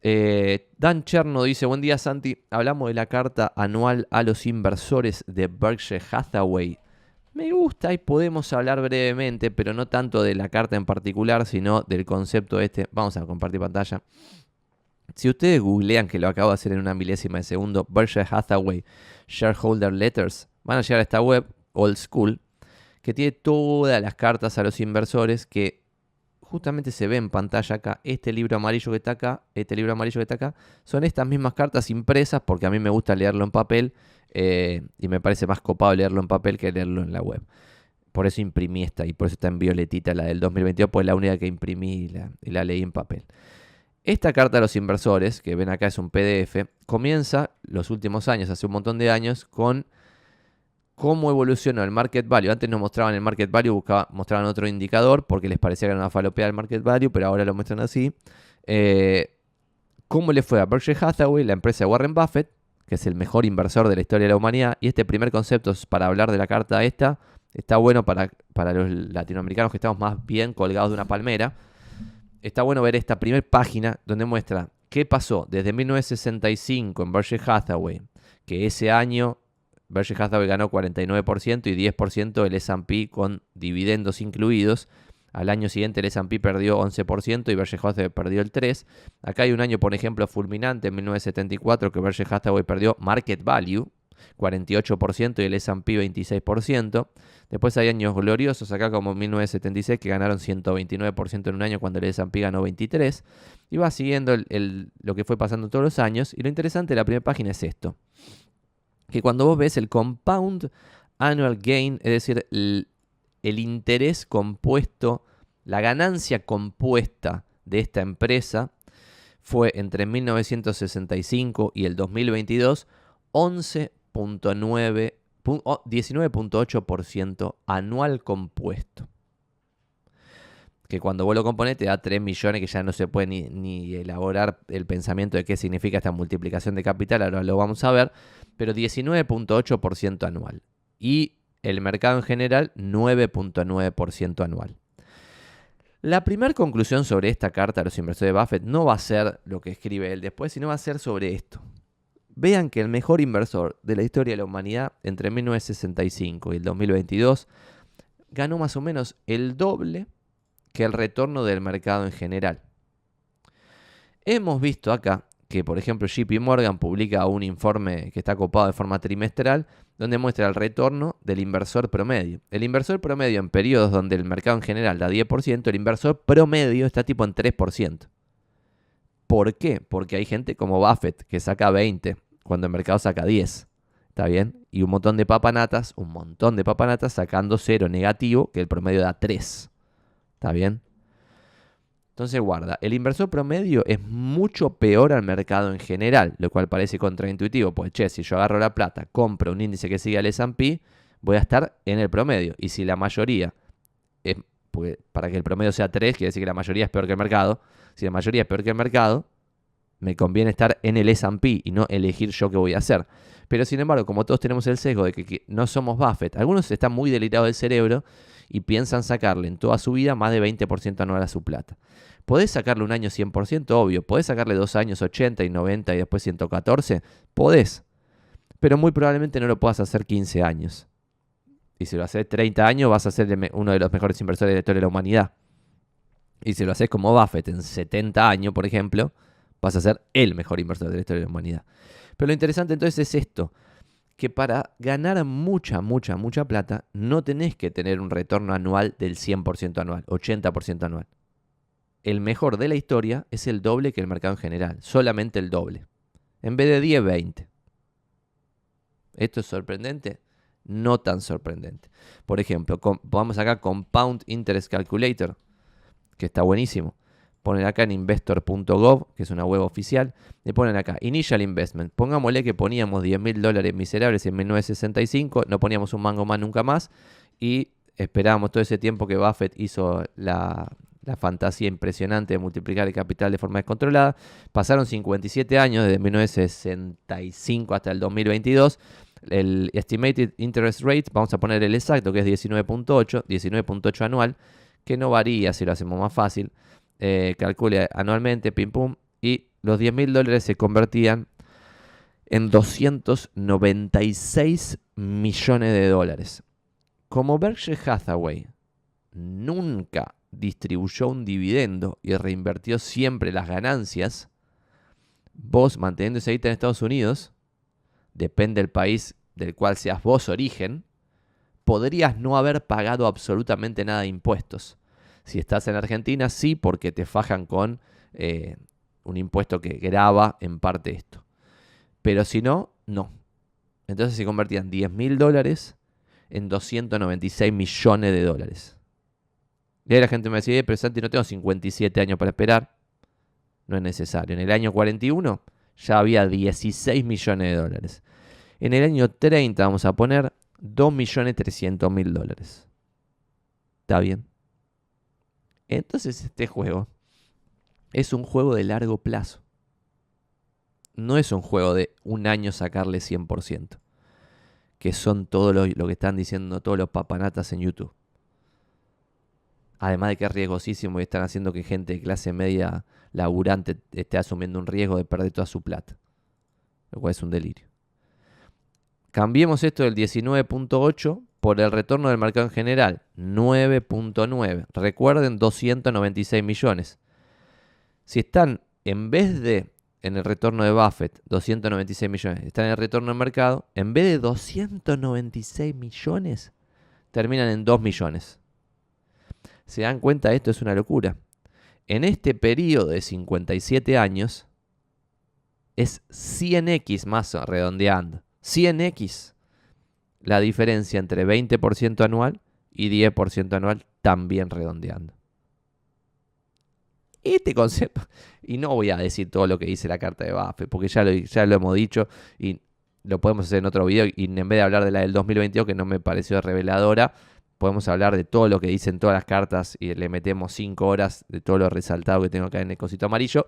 Dan Cherno dice, buen día Santi, hablamos de la carta anual a los inversores de Berkshire Hathaway. Me gusta y podemos hablar brevemente, pero no tanto de la carta en particular, sino del concepto este. Vamos a compartir pantalla. Si ustedes googlean, que lo acabo de hacer en una milésima de segundo, Berkshire Hathaway Shareholder Letters, van a llegar a esta web, Old School, que tiene todas las cartas a los inversores que justamente se ve en pantalla acá. Este libro amarillo que está acá, este libro amarillo que está acá, son estas mismas cartas impresas, porque a mí me gusta leerlo en papel y me parece más copado leerlo en papel que leerlo en la web. Por eso imprimí esta y por eso está en violetita la del 2022, pues es la única que imprimí y la leí en papel. Esta carta a los inversores, que ven acá es un PDF, comienza los últimos años, hace un montón de años, con cómo evolucionó el market value. Antes no mostraban el market value, mostraban otro indicador porque les parecía que era una falopea el market value, pero ahora lo muestran así. Cómo le fue a Berkshire Hathaway, la empresa de Warren Buffett, que es el mejor inversor de la historia de la humanidad. Y este primer concepto es para hablar de la carta esta. Está bueno para los latinoamericanos que estamos más bien colgados de una palmera. Está bueno ver esta primera página donde muestra qué pasó desde 1965 en Berkshire Hathaway, que ese año Berkshire Hathaway ganó 49% y 10% el S&P con dividendos incluidos. Al año siguiente el S&P perdió 11% y Berkshire Hathaway perdió el 3%. Acá hay un año, por ejemplo, fulminante en 1974 que Berkshire Hathaway perdió market value, 48% y el S&P 26%. Después hay años gloriosos acá como 1976 que ganaron 129% en un año cuando el S&P ganó 23%. Y va siguiendo lo que fue pasando todos los años. Y lo interesante de la primera página es esto. Que cuando vos ves el compound annual gain, es decir, el interés compuesto, la ganancia compuesta de esta empresa fue entre 1965 y el 2022 19.8% anual compuesto. Que cuando vos lo componés te da 3 millones, que ya no se puede ni elaborar el pensamiento de qué significa esta multiplicación de capital, ahora lo vamos a ver, pero 19.8% anual. Y el mercado en general, 9.9% anual. La primera conclusión sobre esta carta a los inversores de Buffett no va a ser lo que escribe él después, sino va a ser sobre esto. Vean que el mejor inversor de la historia de la humanidad entre 1965 y el 2022 ganó más o menos el doble que el retorno del mercado en general. Hemos visto acá que, por ejemplo, JP Morgan publica un informe que está copado de forma trimestral donde muestra el retorno del inversor promedio. El inversor promedio en periodos donde el mercado en general da 10%, el inversor promedio está tipo en 3%. ¿Por qué? Porque hay gente como Buffett que saca 20 cuando el mercado saca 10. ¿Está bien? Y un montón de papanatas sacando 0 negativo, que el promedio da 3. ¿Está bien? Entonces guarda, el inversor promedio es mucho peor al mercado en general, lo cual parece contraintuitivo, pues si yo agarro la plata, compro un índice que sigue al S&P, voy a estar en el promedio. Y si la mayoría, porque para que el promedio sea 3, quiere decir que la mayoría es peor que el mercado. Si la mayoría es peor que el mercado, me conviene estar en el S&P y no elegir yo qué voy a hacer. Pero sin embargo, como todos tenemos el sesgo de que no somos Buffett, algunos están muy delitados del cerebro y piensan sacarle en toda su vida más de 20% anual a su plata. ¿Podés sacarle un año 100%? Obvio. ¿Podés sacarle 2 años 80 y 90 y después 114? Podés. Pero muy probablemente no lo puedas hacer 15 años. Y si lo haces 30 años vas a ser uno de los mejores inversores de la historia de la humanidad. Y si lo haces como Buffett en 70 años, por ejemplo, vas a ser el mejor inversor de la historia de la humanidad. Pero lo interesante entonces es esto. Que para ganar mucha plata no tenés que tener un retorno anual del 100% anual, 80% anual. El mejor de la historia es el doble que el mercado en general, solamente el doble. En vez de 10, 20. ¿Esto es sorprendente? No tan sorprendente. Por ejemplo, vamos acá Compound Interest Calculator, que está buenísimo. Ponen acá en investor.gov, que es una web oficial. Le ponen acá Initial Investment. Pongámosle que poníamos $10.000 miserables en 1965. No poníamos un mango más nunca más. Y esperábamos todo ese tiempo que Buffett hizo la fantasía impresionante de multiplicar el capital de forma descontrolada. Pasaron 57 años, desde 1965 hasta el 2022. El Estimated Interest Rate, vamos a poner el exacto, que es 19.8 anual, que no varía si lo hacemos más fácil. Calcule anualmente, pim pum, y los $10.000 se convertían en 296 millones de dólares. Como Berkshire Hathaway nunca distribuyó un dividendo y reinvirtió siempre las ganancias, vos manteniéndose ahí en Estados Unidos, depende del país del cual seas vos origen, podrías no haber pagado absolutamente nada de impuestos. Si estás en Argentina, sí, porque te fajan con un impuesto que grava en parte esto. Pero si no, no. Entonces se convertían $10.000 en 296 millones de dólares. Y ahí la gente me decía, pero Santi, no tengo 57 años para esperar. No es necesario. En el año 41 ya había 16 millones de dólares. En el año 30 vamos a poner 2.300.000 dólares. ¿Está bien? Entonces este juego es un juego de largo plazo. No es un juego de un año sacarle 100%. Que son todo lo que están diciendo todos los papanatas en YouTube. Además de que es riesgosísimo y están haciendo que gente de clase media laburante esté asumiendo un riesgo de perder toda su plata. Lo cual es un delirio. Cambiemos esto del 19.8 por el retorno del mercado en general. 9.9. Recuerden, 296 millones. Si están, en vez de en el retorno de Buffett, 296 millones, están en el retorno del mercado, en vez de 296 millones, terminan en 2 millones. ¿Se dan cuenta? Esto es una locura. En este periodo de 57 años, es 100x más redondeando. 100x la diferencia entre 20% anual y 10% anual también redondeando. Este concepto, y no voy a decir todo lo que dice la carta de Buffett, porque ya lo hemos dicho y lo podemos hacer en otro video, y en vez de hablar de la del 2022, que no me pareció reveladora, podemos hablar de todo lo que dicen todas las cartas y le metemos 5 horas de todo lo resaltado que tengo acá en el cosito amarillo,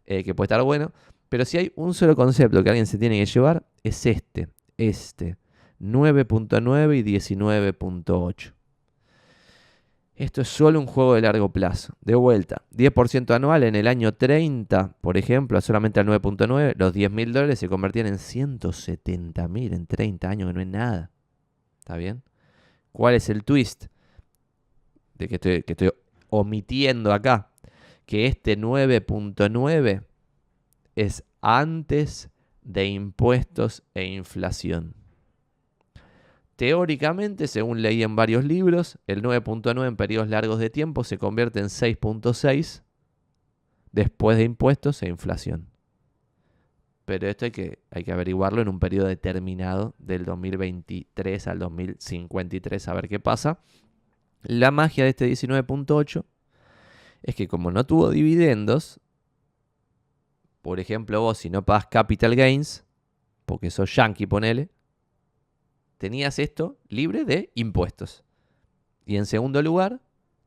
que puede estar bueno. Pero si hay un solo concepto que alguien se tiene que llevar, es este 9.9 y 19.8. Esto es solo un juego de largo plazo. De vuelta, 10% anual en el año 30, por ejemplo, solamente al 9.9, los $10.000 se convertían en 170.000 en 30 años, que no es nada. ¿Está bien? ¿Cuál es el twist? De que estoy omitiendo acá. Que este 9.9 es antes de impuestos e inflación. Teóricamente, según leí en varios libros, el 9.9 en periodos largos de tiempo se convierte en 6.6 después de impuestos e inflación. Pero esto hay que averiguarlo en un periodo determinado del 2023 al 2053 a ver qué pasa. La magia de este 19.8 es que como no tuvo dividendos, por ejemplo vos si no pagás capital gains, porque sos yankee ponele, tenías esto libre de impuestos. Y en segundo lugar,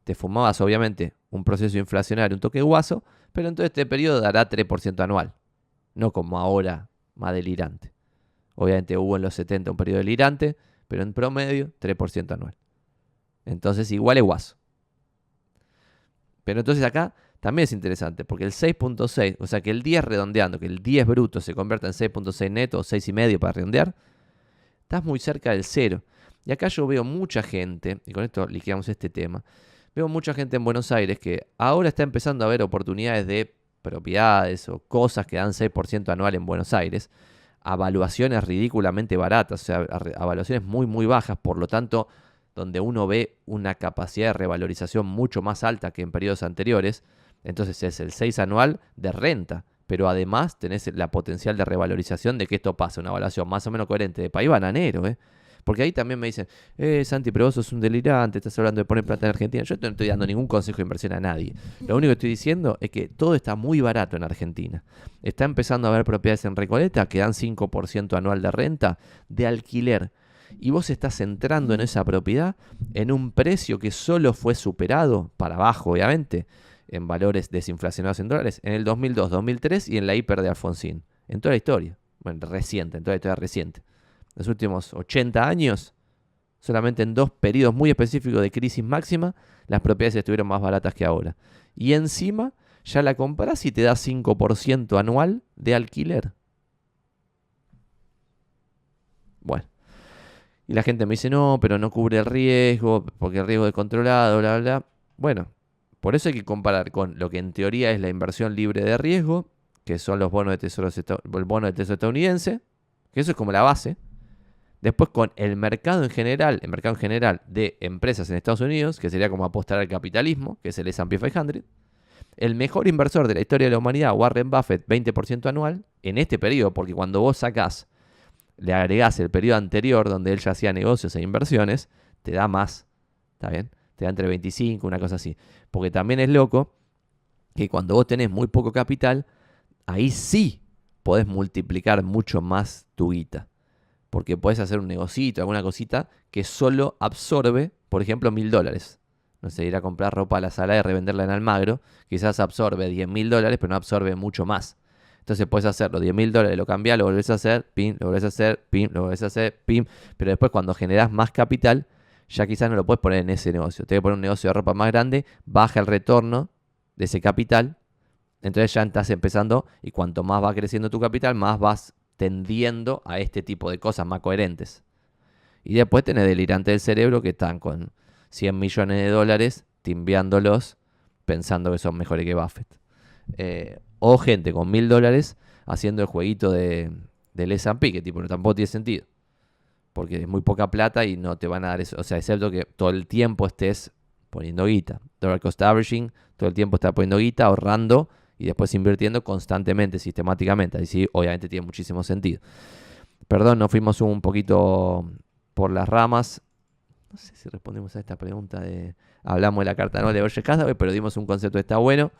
te fumabas obviamente un proceso inflacionario, un toque guaso, pero en todo este periodo dará 3% anual. No como ahora, más delirante. Obviamente hubo en los 70 un periodo delirante, pero en promedio 3% anual. Entonces igual es guaso. Pero entonces acá también es interesante, porque el 6.6, o sea que el 10 redondeando, que el 10 bruto se convierta en 6.6 neto o 6,5 para redondear, estás muy cerca del 0. Y acá yo veo mucha gente, y con esto liquidamos este tema, veo mucha gente en Buenos Aires que ahora está empezando a ver oportunidades de propiedades o cosas que dan 6% anual en Buenos Aires, a valuaciones ridículamente baratas, o sea, a valuaciones muy, muy bajas, por lo tanto, donde uno ve una capacidad de revalorización mucho más alta que en periodos anteriores. Entonces es el 6 anual de renta, pero además tenés la potencial de revalorización de que esto pase, una evaluación más o menos coherente de país bananero, Porque ahí también me dicen, Santi, pero vos sos un delirante, estás hablando de poner plata en Argentina. Yo no estoy dando ningún consejo de inversión a nadie. Lo único que estoy diciendo es que todo está muy barato en Argentina. Está empezando a haber propiedades en Recoleta que dan 5% anual de renta de alquiler. Y vos estás entrando en esa propiedad en un precio que solo fue superado, para abajo obviamente, en valores desinflacionados en dólares, en el 2002, 2003 y en la hiper de Alfonsín. En toda la historia. Bueno, reciente, en toda la historia reciente. Los últimos 80 años, solamente en 2 periodos muy específicos de crisis máxima, las propiedades estuvieron más baratas que ahora. Y encima, ya la compras y te da 5% anual de alquiler. Bueno. Y la gente me dice, no, pero no cubre el riesgo, porque el riesgo es controlado, bla, bla. Bueno, por eso hay que comparar con lo que en teoría es la inversión libre de riesgo, que son los bonos de tesoro, el bono de tesoro estadounidense, que eso es como la base. Después con el mercado en general de empresas en Estados Unidos, que sería como apostar al capitalismo, que es el S&P 500. El mejor inversor de la historia de la humanidad, Warren Buffett, 20% anual, en este periodo, porque cuando vos sacás, le agregás el periodo anterior donde él ya hacía negocios e inversiones, te da más, ¿está bien? Te da entre 25, una cosa así. Porque también es loco que cuando vos tenés muy poco capital, ahí sí podés multiplicar mucho más tu guita. Porque podés hacer un negocito, alguna cosita que solo absorbe, por ejemplo, $1.000. No sé, ir a comprar ropa a la sala y revenderla en Almagro, quizás absorbe $10.000, pero no absorbe mucho más. Entonces puedes hacer los $10.000, lo cambiás, lo volvés a hacer, pim, lo volvés a hacer, pim, lo volvés a hacer, pim. Pero después cuando generás más capital, ya quizás no lo puedes poner en ese negocio. Te voy a poner un negocio de ropa más grande, baja el retorno de ese capital. Entonces ya estás empezando y cuanto más va creciendo tu capital, más vas tendiendo a este tipo de cosas más coherentes. Y después tenés delirantes del cerebro que están con $100 millones timbiándolos pensando que son mejores que Buffett. O gente con $1.000 haciendo el jueguito del S&P, que tipo tampoco tiene sentido. Porque es muy poca plata y no te van a dar eso. O sea, excepto que todo el tiempo estés poniendo guita. Dollar cost averaging, todo el tiempo estás poniendo guita, ahorrando y después invirtiendo constantemente, sistemáticamente. Ahí sí, obviamente tiene muchísimo sentido. Perdón, nos fuimos un poquito por las ramas. No sé si respondimos a esta pregunta de... Hablamos de la carta anual de Berkshire Hathaway, pero dimos un concepto que está bueno.